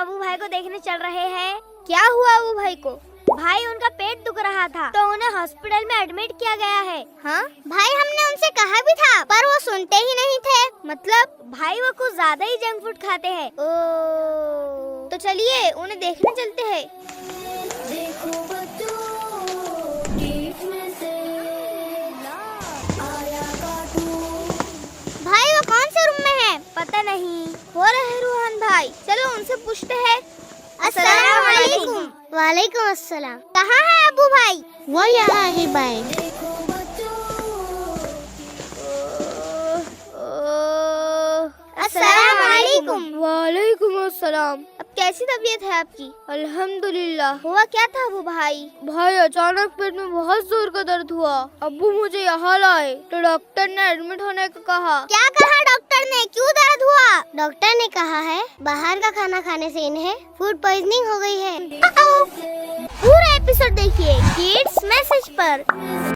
अबू भाई को देखने चल रहे हैं। क्या हुआ अबू भाई को? भाई उनका पेट दुख रहा था तो उन्हें हॉस्पिटल में एडमिट किया गया है। हाँ भाई, हमने उनसे कहा भी था पर वो सुनते ही नहीं थे। मतलब भाई वो कुछ ज्यादा ही जंक फूड खाते हैं। तो चलिए उन्हें देखने चलते हैं। देखो बच्चों, भाई वो कौन से रूम में है? पता नहीं। हो रहे रूहान भाई, चलो उनसे पूछते हैं। अस्सलाम वालेकुम। वालेकुम अस्सलाम। कहाँ है अबू भाई? वो यहाँ है भाई। अस्सलाम वालेकुम। वालेकुम अस्सलाम। अब कैसी तबीयत है आपकी? अल्हम्दुलिल्लाह। हुआ क्या था अबू भाई? भाई अचानक पेट में बहुत जोर का दर्द हुआ। अब्बू मुझे यहाँ लाए तो डॉक्टर ने एडमिट होने को कहा। क्या कहा डॉक्टर ने? क्यों दर्द हुआ? डॉक्टर ने कहा है बाहर का खाना खाने से इन्हें फूड पॉइजनिंग हो गई है। पूरा एपिसोड देखिए किड्स मैसेज पर।